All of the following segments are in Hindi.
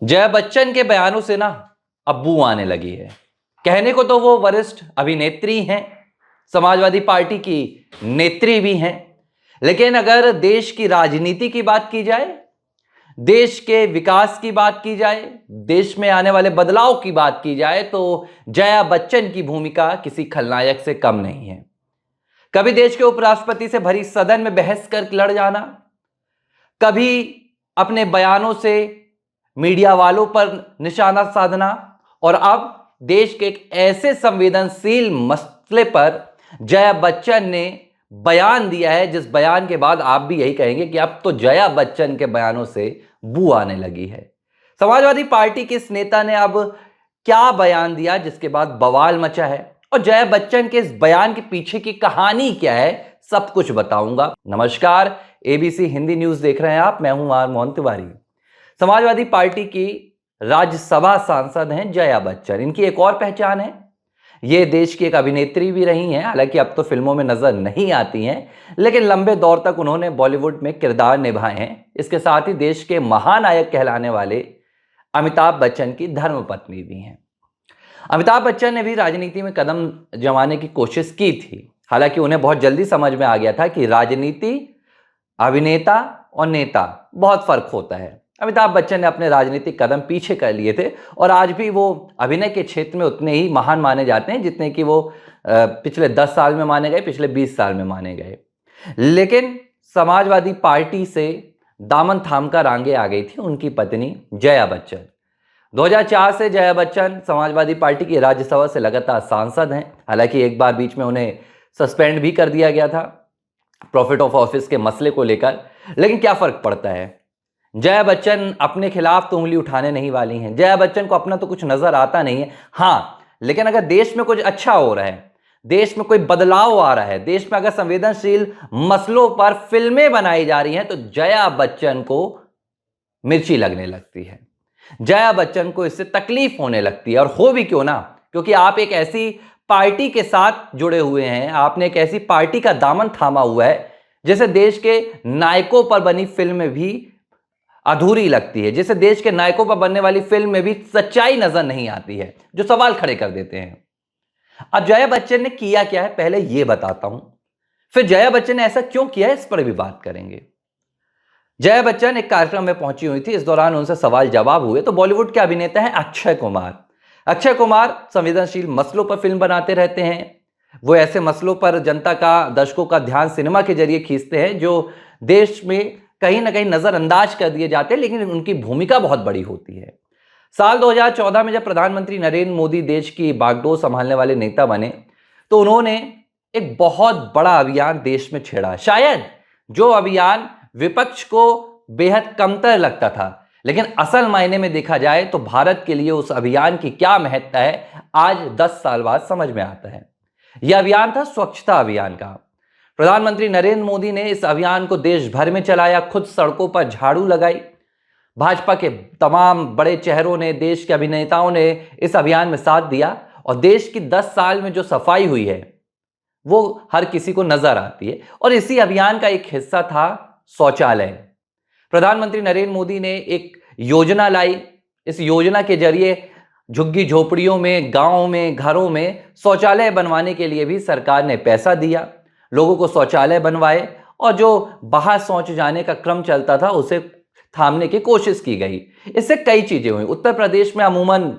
जया बच्चन के बयानों से ना अब बू आने लगी है। कहने को तो वो वरिष्ठ अभिनेत्री हैं, समाजवादी पार्टी की नेत्री भी हैं, लेकिन अगर देश की राजनीति की बात की जाए, देश के विकास की बात की जाए, देश में आने वाले बदलाव की बात की जाए तो जया बच्चन की भूमिका किसी खलनायक से कम नहीं है। कभी देश के उपराष्ट्रपति से भरी सदन में बहस कर लड़ जाना, कभी अपने बयानों से मीडिया वालों पर निशाना साधना, और अब देश के एक ऐसे संवेदनशील मसले पर जया बच्चन ने बयान दिया है जिस बयान के बाद आप भी यही कहेंगे कि अब तो जया बच्चन के बयानों से बू आने लगी है। समाजवादी पार्टी के इस नेता ने अब क्या बयान दिया जिसके बाद बवाल मचा है, और जया बच्चन के इस बयान के पीछे की कहानी क्या है, सब कुछ बताऊंगा। नमस्कार, एबीसी हिंदी न्यूज देख रहे हैं आप। मैं हूं आर मोहन तिवारी। समाजवादी पार्टी की राज्यसभा सांसद हैं जया बच्चन। इनकी एक और पहचान है, ये देश की एक अभिनेत्री भी रही हैं। हालांकि अब तो फिल्मों में नजर नहीं आती हैं, लेकिन लंबे दौर तक उन्होंने बॉलीवुड में किरदार निभाए हैं। इसके साथ ही देश के महानायक कहलाने वाले अमिताभ बच्चन की धर्मपत्नी भी हैं। अमिताभ बच्चन ने भी राजनीति में कदम जमाने की कोशिश की थी। हालांकि उन्हें बहुत जल्दी समझ में आ गया था कि राजनीति, अभिनेता और नेता बहुत फर्क होता है। अमिताभ बच्चन ने अपने राजनीतिक कदम पीछे कर लिए थे और आज भी वो अभिनय के क्षेत्र में उतने ही महान माने जाते हैं जितने कि वो पिछले 10 साल में माने गए, पिछले 20 साल में माने गए। लेकिन समाजवादी पार्टी से दामन थामकर आगे आ गई थी उनकी पत्नी जया बच्चन। 2004 से जया बच्चन समाजवादी पार्टी की राज्यसभा से लगातार सांसद हैं। हालांकि एक बार बीच में उन्हें सस्पेंड भी कर दिया गया था प्रॉफिट ऑफ ऑफिस के मसले को लेकर। लेकिन क्या फर्क पड़ता है, जया बच्चन अपने खिलाफ तो उंगली उठाने नहीं वाली हैं। जया बच्चन को अपना तो कुछ नजर आता नहीं है। हाँ, लेकिन अगर देश में कुछ अच्छा हो रहा है, देश में कोई बदलाव आ रहा है, देश में अगर संवेदनशील मसलों पर फिल्में बनाई जा रही हैं, तो जया बच्चन को मिर्ची लगने लगती है, जया बच्चन को इससे तकलीफ होने लगती है। और हो भी क्यों ना, क्योंकि आप एक ऐसी पार्टी के साथ जुड़े हुए हैं, आपने एक ऐसी पार्टी का दामन थामा हुआ है जैसे देश के नायकों पर बनी फिल्म भी अधूरी लगती है, जैसे देश के नायकों पर बनने वाली फिल्म में भी सच्चाई नजर नहीं आती है, जो सवाल खड़े कर देते हैं। अब जया बच्चन ने किया क्या है, पहले यह बताता हूं, फिर जया बच्चन ने ऐसा क्यों किया है इस पर भी बात करेंगे। जया बच्चन एक कार्यक्रम में पहुंची हुई थी, इस दौरान उनसे सवाल जवाब हुए तो बॉलीवुड के अभिनेता हैं अक्षय कुमार। अक्षय कुमार संवेदनशील मसलों पर फिल्म बनाते रहते हैं। वो ऐसे मसलों पर जनता का, दर्शकों का ध्यान सिनेमा के जरिए खींचते हैं जो देश में कहीं ना कहीं नजरअंदाज कर दिए जाते हैं, लेकिन उनकी भूमिका बहुत बड़ी होती है। साल 2014 में जब प्रधानमंत्री नरेंद्र मोदी देश की बागडोर संभालने वाले नेता बने, तो उन्होंने एक बहुत बड़ा अभियान देश में छेड़ा। शायद जो अभियान विपक्ष को बेहद कमतर लगता था, लेकिन असल मायने में देखा जाए तो भारत के लिए उस अभियान की क्या महत्ता है, आज 10 साल बाद समझ में आता है। यह अभियान था स्वच्छता अभियान का। प्रधानमंत्री नरेंद्र मोदी ने इस अभियान को देश भर में चलाया, खुद सड़कों पर झाड़ू लगाई। भाजपा के तमाम बड़े चेहरों ने, देश के अभिनेताओं ने इस अभियान में साथ दिया, और देश की 10 साल में जो सफाई हुई है वो हर किसी को नजर आती है। और इसी अभियान का एक हिस्सा था शौचालय। प्रधानमंत्री नरेंद्र मोदी ने एक योजना लाई। इस योजना के जरिए झुग्गी झोपड़ियों में, गांवों में, घरों में शौचालय बनवाने के लिए भी सरकार ने पैसा दिया, लोगों को शौचालय बनवाए, और जो बाहर शौच जाने का क्रम चलता था उसे थामने की कोशिश की गई। इससे कई चीजें हुई। उत्तर प्रदेश में अमूमन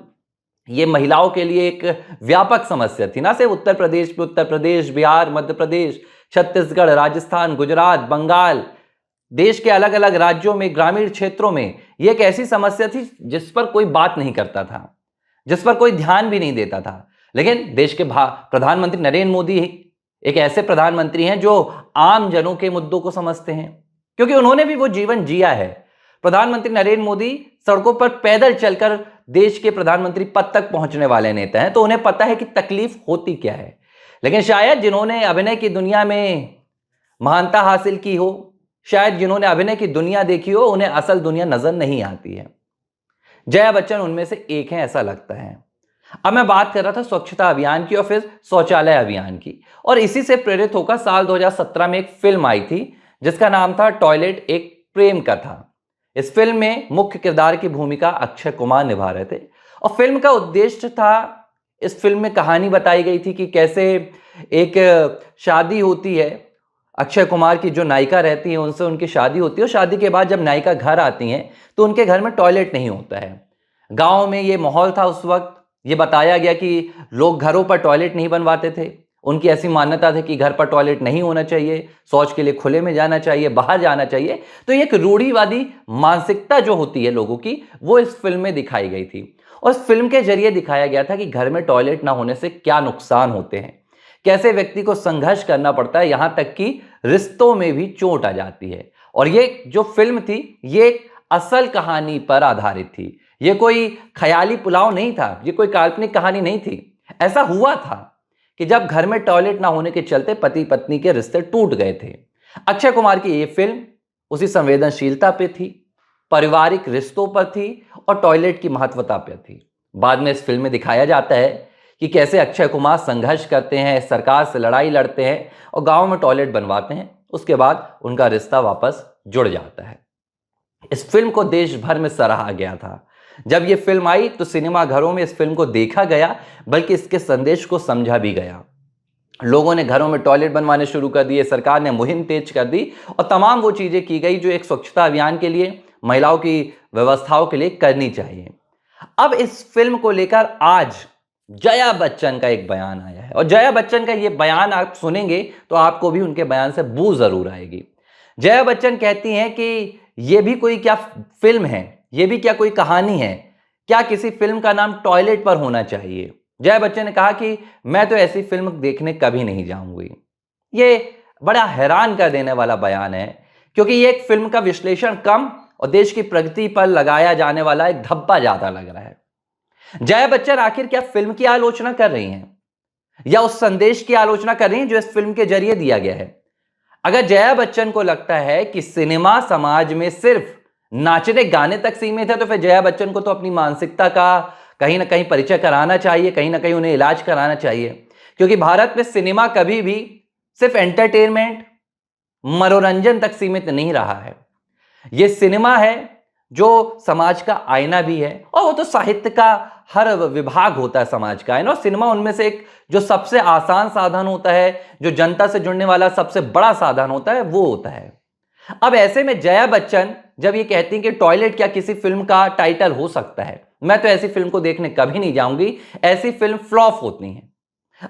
ये महिलाओं के लिए एक व्यापक समस्या थी। ना सिर्फ उत्तर प्रदेश में, उत्तर प्रदेश, बिहार, मध्य प्रदेश, छत्तीसगढ़, राजस्थान, गुजरात, बंगाल, देश के अलग अलग राज्यों में, ग्रामीण क्षेत्रों में यह एक ऐसी समस्या थी जिस पर कोई बात नहीं करता था, जिस पर कोई ध्यान भी नहीं देता था। लेकिन देश के प्रधानमंत्री नरेंद्र मोदी एक ऐसे प्रधानमंत्री हैं जो आम जनों के मुद्दों को समझते हैं, क्योंकि उन्होंने भी वो जीवन जिया है। प्रधानमंत्री नरेंद्र मोदी सड़कों पर पैदल चलकर देश के प्रधानमंत्री पद तक पहुंचने वाले नेता हैं, तो उन्हें पता है कि तकलीफ होती क्या है। लेकिन शायद जिन्होंने अभिनय की दुनिया में महानता हासिल की हो, शायद जिन्होंने अभिनय की दुनिया देखी हो, उन्हें असल दुनिया नजर नहीं आती है। जया बच्चन उनमें से एक है, ऐसा लगता है। अब मैं बात कर रहा था स्वच्छता अभियान की और फिर शौचालय अभियान की, और इसी से प्रेरित होकर साल 2017 में एक फिल्म आई थी जिसका नाम था टॉयलेट एक प्रेम कथा। इस फिल्म में मुख्य किरदार की भूमिका अक्षय कुमार निभा रहे थे और फिल्म का उद्देश्य था, इस फिल्म में कहानी बताई गई थी कि कैसे एक शादी होती है, अक्षय कुमार की जो नायिका रहती है उनसे उनकी शादी होती है और शादी के बाद जब नायिका घर आती हैं तो उनके घर में टॉयलेट नहीं होता है। गांव में ये माहौल था उस वक्त, ये बताया गया कि लोग घरों पर टॉयलेट नहीं बनवाते थे, उनकी ऐसी मान्यता थी कि घर पर टॉयलेट नहीं होना चाहिए, शौच के लिए खुले में जाना चाहिए, बाहर जाना चाहिए। तो एक रूढ़िवादी मानसिकता जो होती है लोगों की, वो इस फिल्म में दिखाई गई थी और इस फिल्म के जरिए दिखाया गया था कि घर में टॉयलेट ना होने से क्या नुकसान होते हैं, कैसे व्यक्ति को संघर्ष करना पड़ता है, यहां तक कि रिश्तों में भी चोट आ जाती है। और ये जो फिल्म थी ये एक असल कहानी पर आधारित थी, ये कोई ख्याली पुलाव नहीं था, ये कोई काल्पनिक कहानी नहीं थी। ऐसा हुआ था कि जब घर में टॉयलेट ना होने के चलते पति पत्नी के रिश्ते टूट गए थे। अक्षय कुमार की ये फिल्म उसी संवेदनशीलता पे थी, पारिवारिक रिश्तों पर थी और टॉयलेट की महत्वता पर थी। बाद में इस फिल्म में दिखाया जाता है कि कैसे अक्षय कुमार संघर्ष करते हैं, सरकार से लड़ाई लड़ते हैं और गांव में टॉयलेट बनवाते हैं, उसके बाद उनका रिश्ता वापस जुड़ जाता है। इस फिल्म को देश भर में सराहा गया था। जब यह फिल्म आई तो सिनेमा घरों में इस फिल्म को देखा गया, बल्कि इसके संदेश को समझा भी गया। लोगों ने घरों में टॉयलेट बनवाने शुरू कर दिए, सरकार ने मुहिम तेज कर दी और तमाम वो चीजें की गई जो एक स्वच्छता अभियान के लिए, महिलाओं की व्यवस्थाओं के लिए करनी चाहिए। अब इस फिल्म को लेकर आज जया बच्चन का एक बयान आया है और जया बच्चन का ये बयान आप सुनेंगे तो आपको भी उनके बयान से बू जरूर आएगी। जया बच्चन कहती हैं कि ये भी कोई क्या फिल्म है, ये भी क्या कोई कहानी है, क्या किसी फिल्म का नाम टॉयलेट पर होना चाहिए। जया बच्चन ने कहा कि मैं तो ऐसी फिल्म देखने कभी नहीं जाऊंगी। ये बड़ा हैरान कर देने वाला बयान है, क्योंकि ये एक फिल्म का विश्लेषण कम और देश की प्रगति पर लगाया जाने वाला एक धब्बा ज्यादा लग रहा है। जया बच्चन आखिर क्या फिल्म की आलोचना कर रही हैं या उस संदेश की आलोचना कर रही हैं जो इस फिल्म के जरिए दिया गया है। अगर जया बच्चन को लगता है कि सिनेमा समाज में सिर्फ नाचने गाने तक सीमित है, तो फिर जया बच्चन को तो अपनी मानसिकता का कहीं ना कहीं परिचय कराना चाहिए, कहीं ना कहीं उन्हें इलाज कराना चाहिए। क्योंकि भारत में सिनेमा कभी भी सिर्फ एंटरटेनमेंट, मनोरंजन तक सीमित नहीं रहा है। यह सिनेमा है जो समाज का आईना भी है, और वो तो साहित्य का हर विभाग होता है समाज का आईना, और सिनेमा उनमें से एक जो सबसे आसान साधन होता है, जो जनता से जुड़ने वाला सबसे बड़ा साधन होता है, वो होता है। अब ऐसे में जया बच्चन जब ये कहती हैं कि टॉयलेट क्या किसी फिल्म का टाइटल हो सकता है, मैं तो ऐसी फिल्म को देखने कभी नहीं जाऊंगी, ऐसी फिल्म फ्लॉप होती है।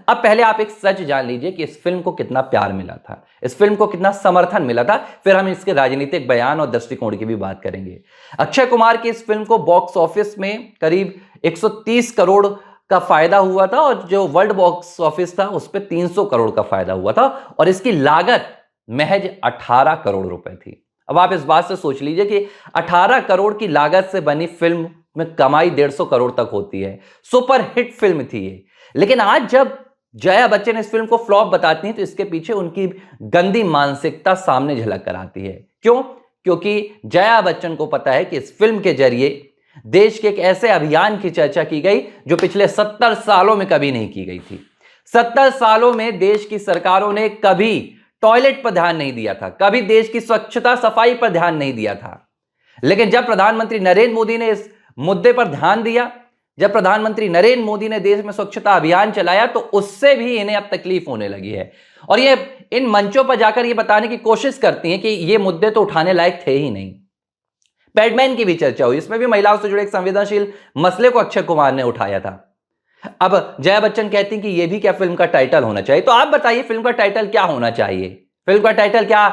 अब पहले आप एक सच जान लीजिए कि इस फिल्म को कितना प्यार मिला था, इस फिल्म को कितना समर्थन मिला था, फिर हम इसके राजनीतिक बयान और दृष्टिकोण की भी बात करेंगे। अक्षय कुमार की इस फिल्म को बॉक्स ऑफिस में करीब 130 करोड़ का फायदा हुआ था और जो वर्ल्ड बॉक्स ऑफिस था उस पर 300 करोड़ का फायदा हुआ था, और इसकी लागत महज 18 करोड़ रुपए थी। अब आप इस बात से सोच लीजिए कि 18 करोड़ की लागत से बनी फिल्म में कमाई 150 करोड़ तक होती है। सुपर हिट फिल्म थी ये। लेकिन आज जब जया बच्चन इस फिल्म को फ्लॉप बताती हैं तो इसके पीछे उनकी गंदी मानसिकता सामने झलक कर आती है। क्यों? क्योंकि जया बच्चन को पता है कि इस फिल्म के जरिए देश के एक ऐसे अभियान की चर्चा की गई जो पिछले 70 सालों में कभी नहीं की गई थी। 70 सालों में देश की सरकारों ने कभी टॉयलेट पर ध्यान नहीं दिया था, कभी देश की स्वच्छता सफाई पर ध्यान नहीं दिया था। लेकिन जब प्रधानमंत्री नरेंद्र मोदी ने इस मुद्दे पर ध्यान दिया, जब प्रधानमंत्री नरेंद्र मोदी ने देश में स्वच्छता अभियान चलाया, तो उससे भी इन्हें अब तकलीफ होने लगी है और ये इन मंचों पर जाकर ये बताने की कोशिश करती हैं कि ये मुद्दे तो उठाने लायक थे ही नहीं। पैडमैन की भी चर्चा हुई, इसमें भी महिलाओं से जुड़े एक संवेदनशील मसले को अक्षय कुमार ने उठाया था। अब जया बच्चन कहती हैं कि यह भी क्या फिल्म का टाइटल होना चाहिए। तो आप बताइए फिल्म का टाइटल क्या होना चाहिए? फिल्म का टाइटल क्या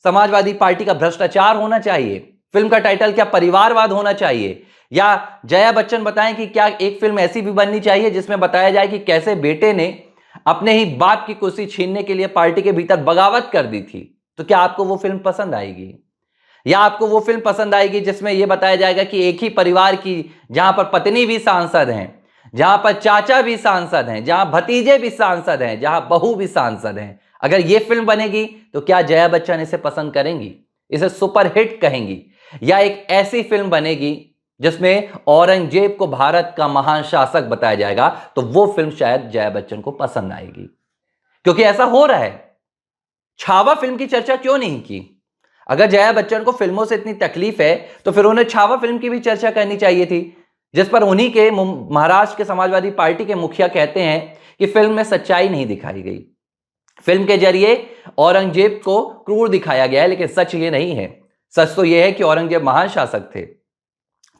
समाजवादी पार्टी का भ्रष्टाचार होना चाहिए? फिल्म का टाइटल क्या परिवारवाद होना चाहिए? या जया बच्चन बताएं कि क्या एक फिल्म ऐसी भी बननी चाहिए जिसमें बताया जाए कि कैसे बेटे ने अपने ही बाप की कुर्सी छीनने के लिए पार्टी के भीतर बगावत कर दी थी? तो क्या आपको वो फिल्म पसंद आएगी? या आपको वो फिल्म पसंद आएगी जिसमें यह बताया जाएगा कि एक ही परिवार की, जहां पर पत्नी भी सांसद हैं, जहां पर चाचा भी सांसद हैं, जहां भतीजे भी सांसद हैं, जहां बहू भी सांसद हैं, अगर यह फिल्म बनेगी तो क्या जया बच्चन इसे पसंद करेंगी, इसे सुपरहिट कहेंगी? या एक ऐसी फिल्म बनेगी जिसमें औरंगजेब को भारत का महान शासक बताया जाएगा, तो वो फिल्म शायद जया बच्चन को पसंद आएगी। क्योंकि ऐसा हो रहा है। छावा फिल्म की चर्चा क्यों नहीं की? अगर जया बच्चन को फिल्मों से इतनी तकलीफ है तो फिर उन्हें छावा फिल्म की भी चर्चा करनी चाहिए थी, जिस पर उन्हीं के महाराष्ट्र के समाजवादी पार्टी के मुखिया कहते हैं कि फिल्म में सच्चाई नहीं दिखाई गई। फिल्म के जरिए औरंगजेब को क्रूर दिखाया गया है, लेकिन सच ये नहीं है। सच तो यह है कि औरंगजेब महान शासक थे।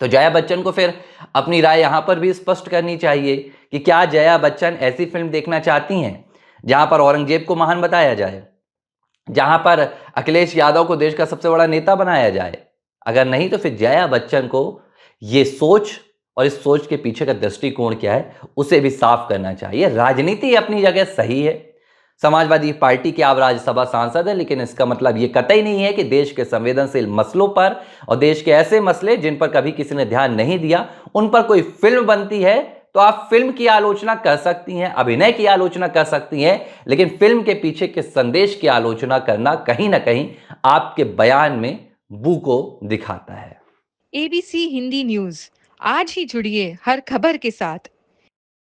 तो जया बच्चन को फिर अपनी राय यहां पर भी स्पष्ट करनी चाहिए कि क्या जया बच्चन ऐसी फिल्म देखना चाहती हैं जहां पर औरंगजेब को महान बताया जाए, जहां पर अखिलेश यादव को देश का सबसे बड़ा नेता बनाया जाए? अगर नहीं तो फिर जया बच्चन को यह सोच और इस सोच के पीछे का दृष्टिकोण क्या है उसे भी साफ करना चाहिए। राजनीति अपनी जगह सही है, समाजवादी पार्टी के आप राज्यसभा सांसद हैं, लेकिन इसका मतलब यह कतई नहीं है कि देश के संवेदनशील मसलों पर और देश के ऐसे मसले जिन पर कभी किसी ने ध्यान नहीं दिया उन पर कोई फिल्म बनती है तो आप फिल्म की आलोचना कर सकती हैं, अभिनय की आलोचना कर सकती हैं, लेकिन फिल्म के पीछे के संदेश की आलोचना करना कहीं ना कहीं आपके बयान में बू को दिखाता है। एबीसी हिंदी न्यूज, आज ही जुड़िए हर खबर के साथ।